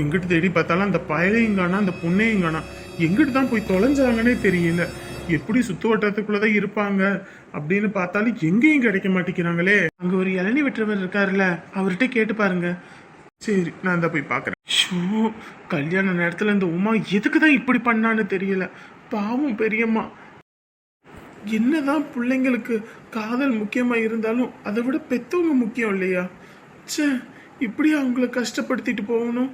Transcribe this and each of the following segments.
எங்கிட்டு தேடி பார்த்தாலும் அந்த பயலையும் காணா, அந்த பொண்ணையும் காணா. எங்கிட்டு தான் போய் தொலைஞ்சாங்கன்னே தெரியல. எப்படி சுத்து வட்டத்துக்குள்ளதான் இருப்பாங்க அப்படின்னு பார்த்தாலும் எங்கேயும் கிடைக்க மாட்டேங்கிறாங்களே. அங்க ஒரு இளநி வெற்றவர் இருக்காருல்ல, அவர்கிட்ட கேட்டு பாருங்க. சரி, நான் தான் போய் பாக்குறேன். ஷோ, கல்யாண நேரத்துல இந்த உமா எதுக்குதான் இப்படி பண்ணான்னு தெரியல. பாவம் பெரியம்மா. என்னதான் பிள்ளைங்களுக்கு காதல் முக்கியமா இருந்தாலும் அதை விட பெத்தவங்க முக்கியம் இல்லையா? ச்சே, இப்படி அவங்கள கஷ்டப்படுத்திட்டு போகணும்.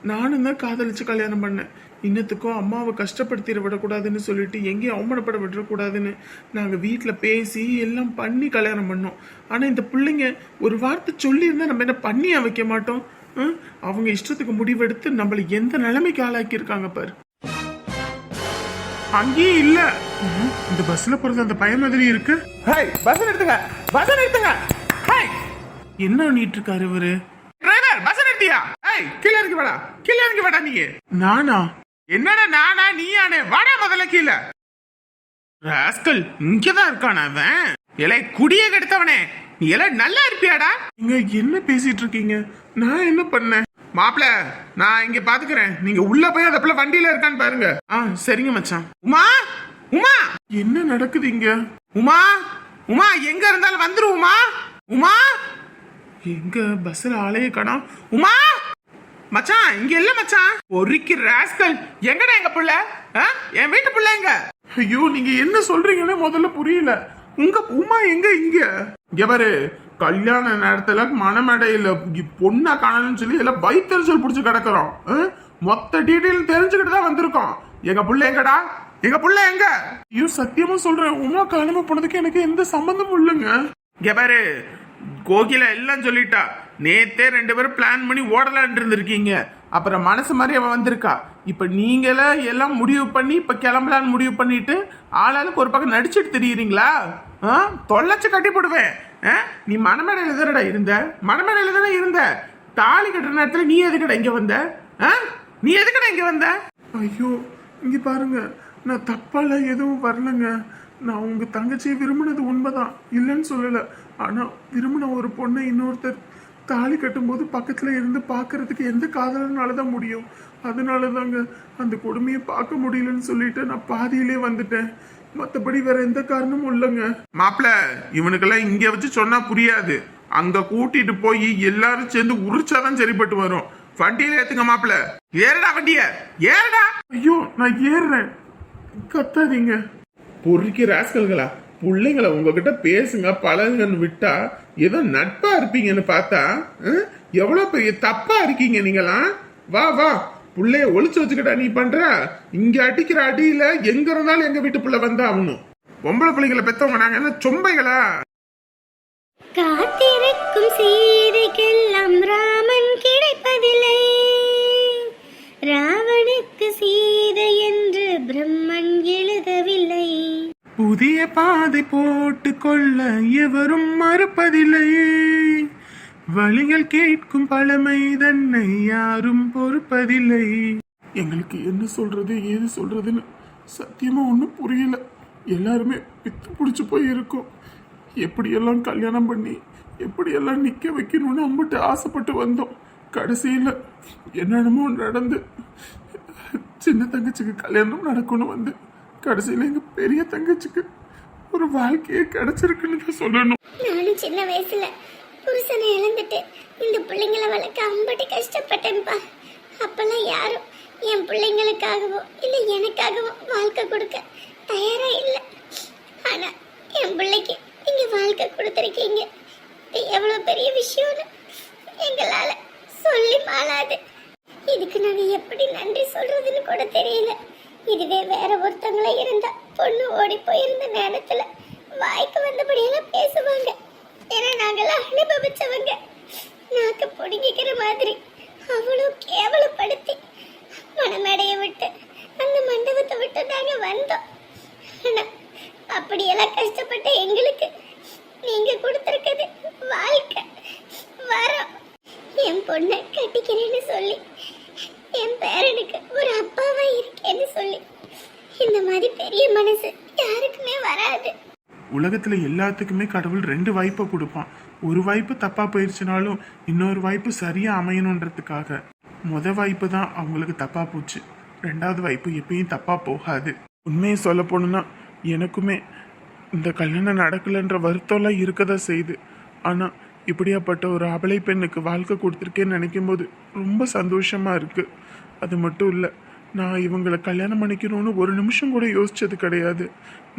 நானும் தான் காதலிச்சு கல்யாணம் பண்ணேன். இன்னத்துக்கும் அம்மாவை கஷ்டப்படுத்திட விடக்கூடாதுன்னு சொல்லிட்டு எங்கேயும் அவமானப்பட விடக்கூடாதுன்னு நாங்கள் வீட்டில் பேசி எல்லாம் பண்ணி கல்யாணம் பண்ணோம். ஆனால் இந்த பிள்ளைங்க ஒரு வார்த்தை சொல்லியிருந்தா நம்ம என்ன பண்ணியா வைக்க மாட்டோம்? அவங்க இஷ்டத்துக்கு முடிவெடுத்து நம்மளை எந்த நிலைமைக்கு ஆளாக்கி இருக்காங்க பாரு. அங்கேயும் இல்ல. இந்த பஸ்ல போறது அந்த பையன் மாதிரி இருக்கு. பஸ் எடுத்துங்க, பஸ் எடுத்துங்க. என்ன பண்ணிட்டு இருக்காரு இவரு? டிரைவர், பஸ் நிறுத்தியா? கீழே இறங்கி வாடா, கீழே இறங்கி வாடா. நீ நானா? என்னடா நானா நீயானே? வாடா முதல்ல கீழே. ராஸ்கல் இங்கதான் இருக்கான அவன். இலை குடிய கெடுத்தவனே, நீ எல்லாம் நல்லா இருப்பியாடா? நீங்க என்ன பேசிட்டு இருக்கீங்க? நான் என்ன பண்ணேன்? மாப்பிள, நான் இங்க பாத்துக்கிறேன். நீங்க உள்ள போய் அந்த பிள்ளை வண்டியில இருக்கான்னு பாருங்க. சரிங்க மச்சான். உமா, உமா, என்ன நடக்குது இங்க? உமா, உமா, எங்க இருந்தாலும் வந்துரும். உமா, உமா, எங்க பஸ்ல ஆளையே காணோம். உமா மச்சான், இங்க இல்ல மச்சான். ஒரிக்கு ராஸ்கல், எங்கடா எங்க புள்ள? என் வீட்டு புள்ள எங்க? ஐயோ, நீங்க என்ன சொல்றீங்கன்னு முதல்ல புரியல. உங்க உமா எங்க? இங்க பாரு, கல்யாண நேரத்துல மணமேடையில பொண்ணா காணணும்னு சொல்லி எல்லாம் வைத்தறிச்சல் புடிச்சு கிடக்குறோம். மொத்த டீட்டெயில் தெரிஞ்சுக்கிட்டு தான் வந்திருக்கோம். எங்க புள்ள எங்கடா? எங்க புள்ள எங்க? ஐயோ, சத்தியமா சொல்றேன், உமா கிளம்ப போனதுக்கு எனக்கு எந்த சம்பந்தமும் இல்லைங்க. இங்க பாரு, கோகில எல்லாம் சொல்லிட்டா. நேத்தே 2 பேரும் பிளான் பண்ணி ஓடலான் இருந்திருக்கீங்க. அப்புறம் மனசு மாதிரி அவன் வந்திருக்கா. இப்ப நீங்களே எல்லாம் முடிவு பண்ணி இப்ப கிளம்பலான்னு முடிவு பண்ணிட்டு ஆளாளுக்கு ஒரு பக்கம் நடிச்சிட்டு தெரியுறீங்களா? தொலைச்சு கட்டி போடுவேன். நீ மணமேடையில தானடா இருந்த? மணமேடையில தானே இருந்த. தாலி கட்டுற நேரத்துல நீ எதுக்கடா இங்க வந்த? நீ எதுக்கடா இங்க வந்த? ஐயோ, இங்க பாருங்க, நான் தப்பால எதுவும் வரலங்க. நான் உங்க தங்கச்சியை விரும்பினது உண்மைதான், இல்லைன்னு சொல்லல. ஆனா விரும்பின ஒரு பொண்ணை இன்னொருத்தர் தாலி கட்டும்போது பக்கத்துல இருந்து பாக்குறதுக்கு எந்த காதலனாலதான் முடியும். அதனாலதாங்க அந்த கொடுமையை பார்க்க முடியலன்னு சொல்லிட்டு நான் பாதியிலே வந்துட்டேன். மத்தபடி வேற எந்த காரணமும் இல்லைங்க. மாப்பிள்ள, இவனுக்கெல்லாம் இங்க வச்சு சொன்னா புரியாது. அங்க கூட்டிட்டு போய் எல்லாரும் சேர்ந்து உரிச்சாதான் சரிப்பட்டு வரும். வண்டியில ஏத்துங்க மாப்பிள்ள. ஏறடா வண்டிய, ஏறடா. ஐயோ, நான் ஏறுறேன், கத்தாதீங்க. பொறுக்கி ராஸ்கல்களா, பிள்ளைங்களை உங்ககிட்ட பேசுங்க பழகுங்கன்னு விட்டா ஏதோ நட்பா இருப்பீங்கன்னு பார்த்தா எவ்வளவு பெரிய தப்பா இருக்கீங்க நீங்களாம். வா வா, புள்ளைய ஒளிச்சு வச்சுக்கிட்டா நீ பண்ற. இங்க அடிக்கிற அடியில எங்க இருந்தாலும் எங்க வீட்டு புள்ள வந்தா ஆகணும். பொம்பளை பிள்ளைங்களை பெத்தவங்க நாங்க என்ன சொம்பைகளா? காத்திருக்கும் சீதைக்கெல்லாம் ராமன் கிடைப்பதில்லை, ராவனுக்கு சீதை என்று பிரம்மன் எழுதவில்லை. புதிய பாதை போட்டு கொள்ள எவரும் மறுப்பதில்லை, வழிகள் கேட்கும் பழமை தன்னை யாரும் பொறுப்பதில்லை. எங்களுக்கு என்ன சொல்றது ஏது சொல்றதுன்னு சத்தியமா ஒன்றும் புரியல. எல்லாருமே பித்து பிடிச்சு போய் இருக்கோம். எப்படியெல்லாம் கல்யாணம் பண்ணி எப்படியெல்லாம் நிக்க வைக்கணும்னு அம்பிட்டு ஆசைப்பட்டு வந்தோம். கடைசியில என்னென்னமோ நடந்து சின்ன தங்கச்சிக்கு கல்யாணம் நடக்கணும் வந்து கடைசியில எங்க பெரிய தங்கச்சிக்கு ஒரு வாழ்க்கையே கிடைச்சிருக்குன்னு சொல்லணும். நானும் சின்ன வயசுல புருஷனை இழந்துட்டு இந்த பிள்ளைங்களை வளர்க்க அம்பட்டு கஷ்டப்பட்டேன்ப்பா. அப்பெல்லாம் யாரும் என் பிள்ளைங்களுக்காகவோ இல்லை எனக்காகவோ வாழ்க்கை கொடுக்க தயாரா இல்லை. ஆனா என் பிள்ளைக்கு நீங்க வாழ்க்கை கொடுத்துருக்கீங்க. எவ்வளவு பெரிய விஷயம்னு எங்களால சொல்லி மாளாது. இதுக்கு நாங்க எப்படி நன்றி சொல்றதுன்னு கூட தெரியல. இதுவே வேற ஒருத்தங்கள இருந்தா பொண்ணு ஓடி போயிருந்த நேரத்துல வாய்க்கு வந்தபடியெல்லாம் பேசுவாங்க. ஏன்னா நாங்களாம் அனுபவிச்சவங்க. நாக்கு பொடிங்கிக்கிற மாதிரி அவ்வளோ கேவலப்படுத்தி மணமேடையை விட்டு அந்த மண்டபத்தை விட்டு நாங்க வந்தோம். ஆனா அப்படியெல்லாம் கஷ்டப்பட்ட எங்களுக்கு நீங்க கொடுத்துருக்கிறது வாழ்க்கை வரோம். என் பொண்ணை கட்டிக்கிறேன்னு சொல்லி என் பேரனுக்கு ஒரு அப்பாவா இருக்கேன்னு சொல்லி இந்த மாதிரி பெரிய மனசு யாருக்குமே வராது. உலகத்துல எல்லாத்துக்குமே கடவுள் 2 வாய்ப்பை கொடுப்பான். ஒரு வாய்ப்பு தப்பா போயிருச்சுனாலும் இன்னொரு வாய்ப்பு சரியா அமையணுன்றதுக்காக. வாய்ப்பு தான் அவங்களுக்கு தப்பா போச்சு. ரெண்டாவது வாய்ப்பு எப்பயும் தப்பா போகாது. உண்மையை சொல்ல போனோம்னா எனக்குமே இந்த கல்யாணம் நடக்கலைன்ற வருத்தம்லாம் இருக்கதான் செய்யுது. ஆனா இப்படியாப்பட்ட ஒரு அபலை பெண்ணுக்கு வாழ்க்கை கொடுத்துருக்கேன்னு நினைக்கும் போது ரொம்ப சந்தோஷமா இருக்கு. அது மட்டும் இல்லை, நான் இவங்களை கல்யாணம் பண்ணிக்கணும்னு ஒரு நிமிஷம் கூட யோசிச்சது கிடையாது.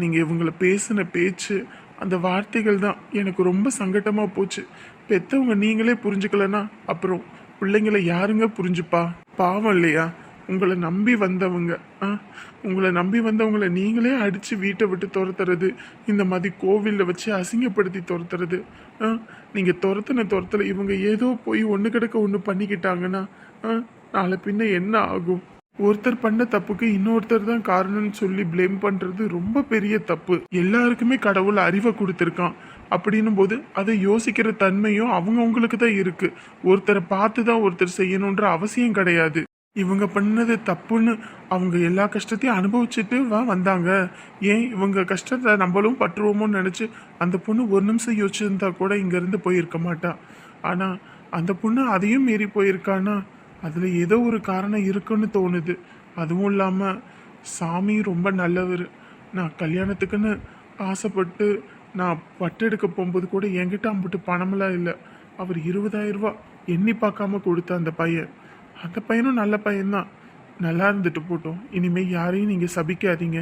நீங்கள் இவங்களை பேசின பேச்சு, அந்த வார்த்தைகள் தான் எனக்கு ரொம்ப சங்கட்டமாக போச்சு. பெற்றவங்க நீங்களே புரிஞ்சுக்கலன்னா அப்புறம் பிள்ளைங்களை யாருங்க புரிஞ்சுப்பா? பாவம் இல்லையா? உங்களை நம்பி வந்தவங்க உங்களை நம்பி வந்தவங்களை நீங்களே அடித்து வீட்டை விட்டு துரத்துறது, இந்த மாதிரி கோவிலில் வச்சு அசிங்கப்படுத்தி துரத்துறது. நீங்கள் துரத்துல இவங்க ஏதோ போய் ஒன்று கிடக்க ஒன்று பண்ணிக்கிட்டாங்கன்னா நாளை பின்ன என்ன ஆகும்? ஒருத்தர் பண்ண தப்புக்கு இன்னொருத்தர் தான் காரணம்னு சொல்லி ப்ளேம் பண்றது ரொம்ப பெரிய தப்பு. எல்லாருக்குமே கடவுள் அறிவை கொடுத்துருக்கான். அப்படின்னும் போது அதை யோசிக்கிற தன்மையும் அவங்களுக்கு தான் இருக்கு. ஒருத்தரை பார்த்து தான் ஒருத்தர் செய்யணுன்ற அவசியம் கிடையாது. இவங்க பண்ணது தப்புன்னு அவங்க எல்லா கஷ்டத்தையும் அனுபவிச்சுட்டு வந்தாங்க. ஏன் இவங்க கஷ்டத்தை நம்மளும் பற்றுவோமோன்னு நினச்சி அந்த பொண்ணு ஒரு நிமிஷம் யோசிச்சிருந்தா கூட இங்கேருந்து போயிருக்க மாட்டா. ஆனால் அந்த பொண்ணு அதையும் மீறி போயிருக்கானா அதில் ஏதோ ஒரு காரணம் இருக்குன்னு தோணுது. அதுவும் இல்லாமல் சாமி ரொம்ப நல்லவர். நான் கல்யாணத்துக்குன்னு ஆசைப்பட்டு நான் பட்டு எடுக்க போகும்போது கூட என்கிட்ட அம்பிட்டு பணமெல்லாம் இல்லை. அவர் 20,000 ரூபா எண்ணி பார்க்காம கொடுத்த அந்த பையனும் நல்ல பையன்தான். நல்லா இருந்துட்டு போட்டோம். இனிமேல் யாரையும் நீங்கள் சபிக்காதீங்க.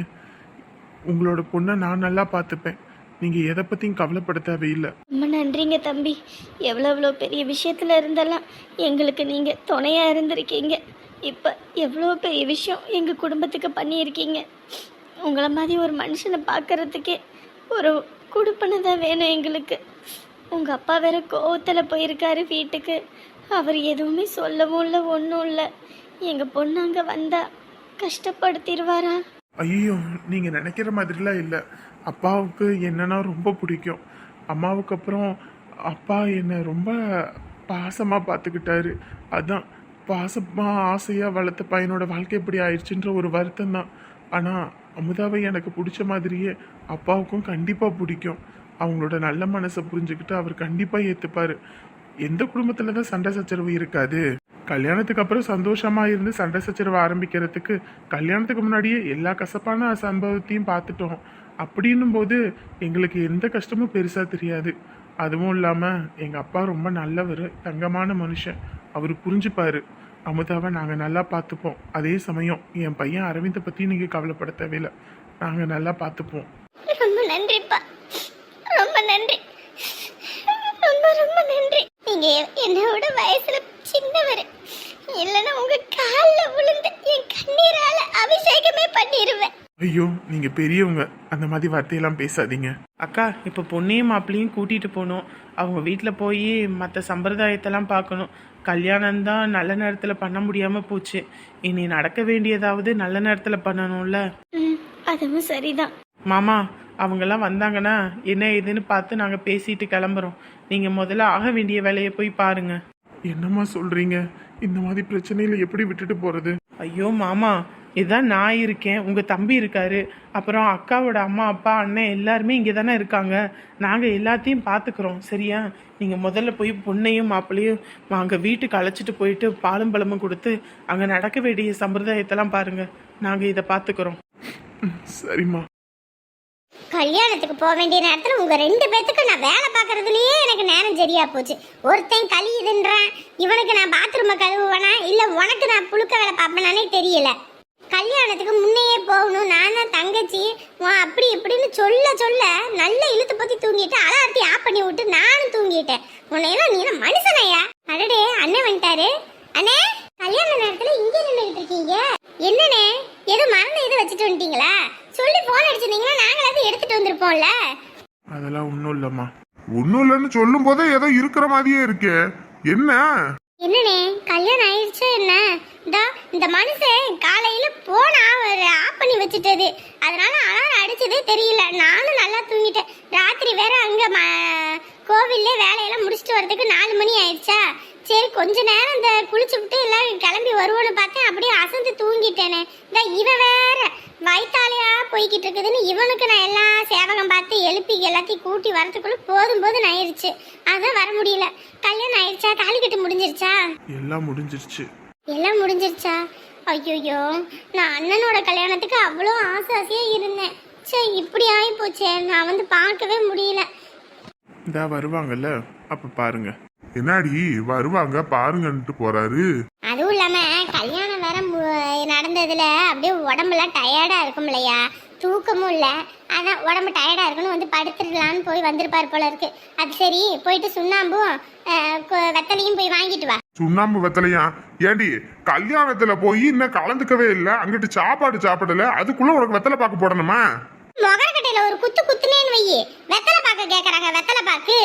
உங்களோட பொண்ணை நான் நல்லா பார்த்துப்பேன். நீங்கள் எதை பற்றியும் கவலைப்பட தேவையில்லை. ரொம்ப நன்றிங்க தம்பி. எவ்வளோ பெரிய விஷயத்தில் இருந்தெல்லாம் எங்களுக்கு நீங்கள் துணையாக இருந்திருக்கீங்க. இப்போ எவ்வளோ பெரிய விஷயம் எங்கள் குடும்பத்துக்கு பண்ணியிருக்கீங்க. உங்களை மாதிரி ஒரு மனுஷனை பார்க்கறதுக்கே ஒரு குடுப்பனை தான் வேணும் எங்களுக்கு. உங்கள் அப்பா வேற கோவத்தில் போயிருக்காரு வீட்டுக்கு. அவர் எதுவுமே சொல்லவும் இல்லை, ஒன்றும் இல்லை. எங்கள் பொண்ணு அங்கே வந்தால் கஷ்டப்படுத்திடுவாரா? ஐயோ, நீங்கள் நினைக்கிற மாதிரிலாம் இல்லை. அப்பாவுக்கு என்னன்னா ரொம்ப பிடிக்கும். அம்மாவுக்கு அப்புறம் அப்பா என்னை ரொம்ப பாசமாக பார்த்துக்கிட்டாரு. அதான் பாசமாக ஆசையாக வளர்த்த பையனோட வாழ்க்கை எப்படி ஆயிடுச்சுன்ற ஒரு வருத்தம் தான். ஆனால் அமுதாவை எனக்கு பிடிச்ச மாதிரியே அப்பாவுக்கும் கண்டிப்பாக பிடிக்கும். அவங்களோட நல்ல மனசை புரிஞ்சுக்கிட்டு அவர் கண்டிப்பாக ஏற்றுப்பார். எந்த குடும்பத்தில் தான் சண்டை சச்சரவு இருக்காது? கல்யாணத்துக்கு அப்புறம் சந்தோஷமாக இருந்து சண்டை சச்சரவு ஆரம்பிக்கிறதுக்கு கல்யாணத்துக்கு முன்னாடியே எல்லா கசப்பான சம்பவத்தையும் பார்த்துட்டோம். அப்படின்னும் போது எங்களுக்கு எந்த கஷ்டமும் பெருசாக தெரியாது. அதுவும் இல்லாமல் எங்கள் அப்பா ரொம்ப நல்லவர், தங்கமான மனுஷன். அவர் புரிஞ்சுப்பார். அமுதாவை நாங்கள் நல்லா பார்த்துப்போம். அதே சமயம் என் பையன் அரவிந்தை பற்றி நீங்கள் கவலைப்பட தேவையில்லை. நாங்கள் நல்லா பார்த்துப்போம். ரொம்ப நன்றிப்பா, ரொம்ப நன்றி, ரொம்ப ரொம்ப நன்றி. நீங்க என்னோட வயசுல சின்னவர். இல்லைன்னா உங்க காலில் விழுந்து என் கண்ணீரால அபிஷேகமே பண்ணிடுவேன். ஐயோ, நீங்க பெரியவங்க, அந்த மாதிரி வார்த்தையெல்லாம் பேசாதீங்க. அக்கா, இப்போ பொண்ணையும் மாப்பிள்ளையும் கூட்டிகிட்டு போகணும். அவங்க வீட்டில் போய் மற்ற சம்பிரதாயத்தெல்லாம் பார்க்கணும். கல்யாணம் தான் நல்ல நேரத்தில் பண்ண முடியாமல் போச்சு. இனி நடக்க வேண்டியதாவது நல்ல நேரத்தில் பண்ணணும்ல. அதுவும் சரிதான் மாமா. அவங்கெல்லாம் வந்தாங்கன்னா என்ன ஏதுன்னு பார்த்து நாங்கள் பேசிட்டு கிளம்புறோம். நீங்கள் முதல்ல ஆக வேண்டிய வேலையை போய் பாருங்க. என்னம்மா சொல்றீங்க? இந்த மாதிரி பிரச்சனையில எப்படி விட்டுட்டு போறது? ஐயோ மாமா, இதான் நான் இருக்கேன், உங்கள் தம்பி இருக்காரு, அப்புறம் அக்காவோட அம்மா அப்பா அண்ணன் எல்லாருமே இங்கே தானே இருக்காங்க. நாங்கள் எல்லாத்தையும் பார்த்துக்குறோம், சரியா? நீங்கள் முதல்ல போய் பொண்ணையும் மாப்பிள்ளையும் அங்கே வீட்டுக்கு அழைச்சிட்டு போயிட்டு பாலும் பழமும் கொடுத்து அங்கே நடக்க வேண்டிய சம்பிரதாயத்தெல்லாம் பாருங்கள். நாங்கள் இதை பார்த்துக்குறோம். சரிம்மா. கல்யாணத்துக்கு போக வேண்டிய நேரத்தில் உங்க 2 பேத்துக்கு நான் வேலை பார்க்கறதுலயே எனக்கு நேரம் சரியா போச்சு. ஒருத்தன் கழியுதுன்றான், இவனுக்கு நான் பாத்ரூமை கழுவுவேனா இல்லை உனக்கு நான் புழுக்க வேலை பார்ப்பேனானே தெரியல. கல்யாணத்துக்கு முன்னையே போகணும், நான் தான் தங்கச்சி அப்படி இப்படின்னு சொல்ல நல்ல இழுத்து பத்தி தூங்கிட்டு அலாரத்தி ஆஃப் பண்ணி விட்டு நானும் தூங்கிட்டேன். உன்னையெல்லாம் நீ மனுஷனையா? அடடே, அண்ணன் வந்துட்டாரு. அண்ணே, கல்யாண நேரத்துல இங்கே நின்றுகிட்டு இருக்கீங்க. என்னண்ணே, ஏதோ மரணம் எதுவும் வச்சுட்டு வந்துட்டீங்களா? சொல்லி போன் அடிச்சிருந்தீங்கன்னா நாங்களாவது எடுத்துட்டு வந்திருப்போம்ல. அதெல்லாம் ஒன்றும் இல்லைம்மா. ஒன்றும் இல்லைன்னு சொல்லும் போதே ஏதோ இருக்கிற மாதிரியே இருக்கு. என்ன என்னண்ணே, கல்யாணம் ஆயிடுச்சா என்ன? இந்த மனுஷன் காலையில போன ஆஃப் பண்ணி வச்சுட்டது, அதனால அலாரம் அடிச்சதே தெரியல. நானும் நல்லா தூங்கிட்டேன். ராத்திரி வேற அங்க கோவில்ல வேலையெல்லாம் முடிச்சுட்டு வரதுக்கு 4 மணி ஆயிடுச்சா. சரி, கொஞ்ச நேரம் இந்த குளிச்சு விட்டு எல்லாம் கிளம்பி வருவோன்னு பார்த்தேன். அப்படியே அசந்து தூங்கிட்டேனே. இவன் வேற வயிற்றாலையா போய்கிட்டு இருக்குதுன்னு இவனுக்கு நான் எல்லாம் சேவகம் பார்த்து எழுப்பி எல்லாத்தையும் கூட்டி வரதுக்குள்ள போதும் ஆயிடுச்சு. அதான் வர முடியல. கல்யாணம் ஆயிடுச்சா? தாலி கட்டு முடிஞ்சிருச்சா? எல்லாம் முடிஞ்சிருச்சு. எல்லாம் முடிஞ்சிருச்சா? ஐயோ, நான் அண்ணனோட கல்யாணத்துக்கு அவ்வளோ ஆசையா இருந்தேன். சே, இப்படி ஆகி போச்சே. நான் வந்து பார்க்கவே முடியல. இதா வருவாங்கல்ல, அப்ப பாருங்க. என்னடி வருவாங்க பாருங்கன்ட்டு போறாரு. அதுவும் இல்லாம கல்யாணம் வேற நடந்ததுல அப்படியே உடம்புலாம் டயர்டா இருக்கும் இல்லையா, தூக்கமும் இல்ல. அதான் உடம்பு டயர்டா இருக்குன்னு வந்து படுத்துடலான்னு போய் வந்திருப்பாரு போல இருக்கு. அது சரி, போயிட்டு சுண்ணாம்பும் வெத்தலையும் போய் வாங்கிட்டு வா. சுண்ணாம்பு வெத்தலையா? ஏண்டி கல்யாணத்துல போய் இன்னும் கலந்துக்கவே இல்ல, அங்கிட்டு சாப்பாடு சாப்பிடல, அதுக்குள்ள உனக்கு வெத்தலை பாக்கு போடணுமா? மொகரக்கட்டையில ஒரு குத்து குத்துனேன்னு வையி, வெத்தலை பாக்கு கேக்குறாங்க. வெத்தலை பாக்கு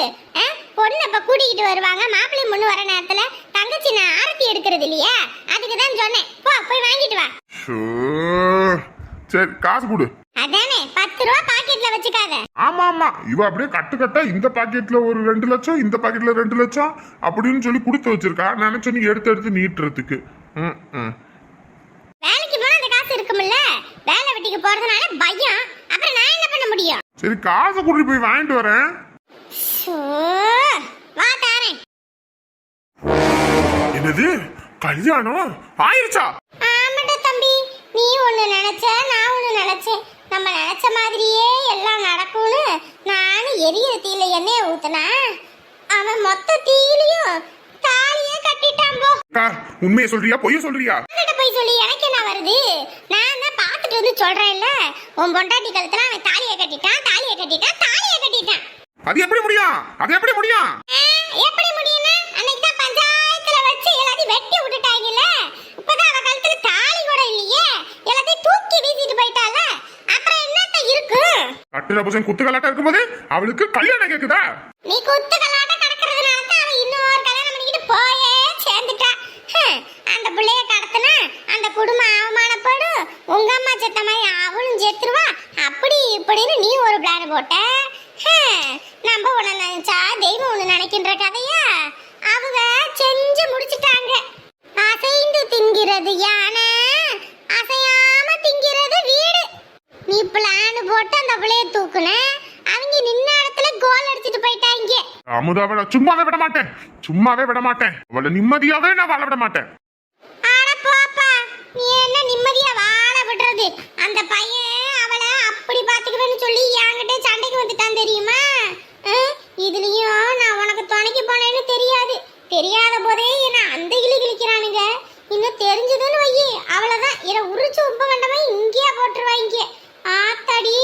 பொண்ணு இப்ப கூட்டிக்கிட்டு வருவாங்க. மாப்பிள்ளை பொண்ணு வர நேரத்துல தங்கச்சி நான் ஆரத்தி எடுக்கிறது இல்லையா, அதுக்குதான் சொன்னேன். போய் வாங்கிட்டு வா. சரி, காசு கொடு. அதானே 10 ரூபா பாக்கெட்ல வச்சுக்காத. ஆமா ஆமா, இவ அப்படியே கட்டு கட்டா இந்த பாக்கெட்ல ஒரு 2 லட்சம், இந்த பாக்கெட்ல 2 லட்சம் அப்படின்னு சொல்லி கொடுத்து வச்சிருக்கா. நினைச்சு நீ எடுத்து நீட்டுறதுக்கு. வேலைக்கு போனா அந்த காசு இருக்கும்ல, வேலை வெட்டிக்கு போறதுனால பயம். அப்புறம் நான் என்ன பண்ண முடியும்? சரி, காசை கூட்டி போய் வாங்கிட்டு வரேன். வா தாரேன். என்னது கல்யாணம் ஆயிருச்சா? ஆமாடா தம்பி, நீ ஒண்ணு நினைச்ச, நான் ஒண்ணு நினைச்சேன். நம்ம நினைச்ச மாதிரியே எல்லாம் நடக்கும்னு நானும் எரிய தீயில எண்ணெய ஊத்துனா, அவன் மொத்த தீயிலையும் தாலியே கட்டிட்டான். போ. உண்மையை சொல்றியா பொய்ய சொல்றியா? போய் சொல்லி எனக்கு என்ன வருது? நான் தான் பாத்துட்டு வந்து சொல்றேன்ல, உன் பொண்டாட்டி கழுத்துல அவன் தாலியை கட்டிட்டான், தாலியை கட்டிட்டான், தாலியை கட்டிட்டான். அது எப்படி முடியும்? அது எப்படி முடியும்? எப்படி முடியும்னா, அன்னைக்கு தான் பஞ்சாயத்துல வச்சு எல்லாத்தையும் வெட்டி விட்டுட்டாங்கல்ல. இப்பதான் அவ கழுத்துல தாலி கூட இல்லையே, எல்லாத்தையும் தூக்கி வீசிட்டு போயிட்டால. அப்புறம் என்னத்த இருக்கு? கட்டுற புருஷன் குத்து கலாட்டா இருக்கும்போது அவளுக்கு கல்யாணம் கேக்குதா? நீ குத்து கலாட்ட கடக்கிறதுனால தான் அவ இன்னொரு கல்யாணம் பண்ணிக்கிட்டு போயே சேர்ந்துட்டா. அந்த பிள்ளைய கடத்தினா அந்த குடும்பம் அவமானப்படும், உங்க அம்மா செத்த மாதிரி அவளும் செத்துருவா. அப்படி இப்படின்னு நீ ஒரு பிளான் போட்ட. நம்ம உன்னை நினைச்சா தெய்வம் ஒண்ணு நினைக்கின்ற கதையா? அவங்க செஞ்சு முடிச்சுட்டாங்க. அசைந்து திங்கிறது யானை, அசையாம திங்கிறது வீடு. நீ பிளான் போட்டு அந்த பிள்ளைய தூக்குன, அவங்க நின்ன இடத்துல கோல் அடிச்சிட்டு போயிட்டாங்க. அமுதாவை நான் சும்மாவே விட மாட்டேன், சும்மாவே விட மாட்டேன். அவளை நிம்மதியாவே நான் வாழ விட மாட்டேன். ஆனா போப்பா, நீ என்ன நிம்மதியா வாழ விடுறது? அந்த பையன் அவளை அப்படி பாத்துக்குவேன்னு சொல்லி என்கிட்ட சண்டைக்கு வந்துட்டான் தெரியுமா? இதுலயும் நான் உனக்கு துணைக்கு போனேன்னு தெரியாது. தெரியாத போதே என்ன அந்த கிளி கிழிக்கிறானுங்க. இன்னும் தெரிஞ்சதுன்னு வையி, அவ்வளவுதான். இதை உரிச்சு உப்பு கண்டமா இங்கேயே போட்டுருவாங்க. ஆத்தாடி,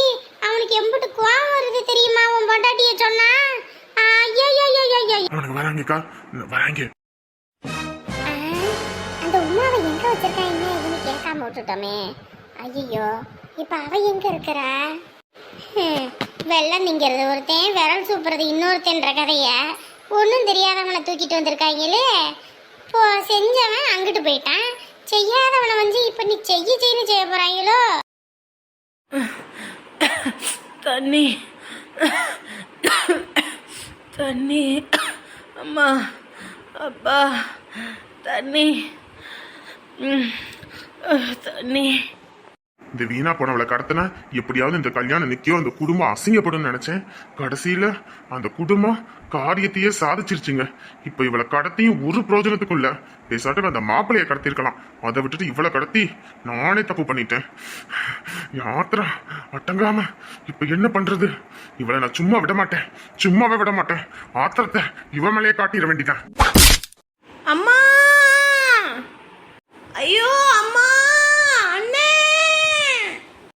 அவனுக்கு எம்பிட்டு கோவம் வருது தெரியுமா உன் பொண்டாட்டிய சொன்னா? அவனுக்கு வராங்கக்கா, வராங்க. அந்த உமாவை எங்க வச்சிருக்காங்க இதுன்னு கேட்காம விட்டுட்டோமே. ஐயோ, இப்ப அவ எங்க இருக்கிறா? வெள்ளம் திங்கிறது ஒருத்தன், விரல் சூப்புறது இன்னொருத்தன்ற கதைய ஒன்றும் தெரியாதவனை தூக்கிட்டு வந்திருக்காங்களே. இப்போ செஞ்சவன் அங்கிட்டு போயிட்டான், செய்யாதவனை வந்து இப்ப நீ செய்ய போறாங்களோ? தண்ணி தண்ணி, அம்மா அப்பா, தண்ணி தண்ணி. இந்த வீணா போனவளை கடத்தினா எப்படியாவது இந்த கல்யாணம் நிக்கியோ, அந்த குடும்பம் அசிங்கப்படும் நினைச்சேன். கடைசியில அந்த குடும்பம் காரியத்தையே சாதிச்சிருச்சுங்க. இப்ப இவளை கடத்தியும் ஒரு பிரயோஜனத்துக்கும் இல்ல. பேசாட்டு அந்த மாப்பிள்ளைய கடத்திருக்கலாம், அதை விட்டுட்டு இவளை கடத்தி நானே தப்பு பண்ணிட்டேன். யாத்திரா அட்டங்காம இப்ப என்ன பண்றது? இவளை நான் சும்மா விட மாட்டேன், சும்மாவே விட மாட்டேன். ஆத்திரத்தை இவ மேலேயே காட்டிட வேண்டிதான். அம்மா, ஐயோ.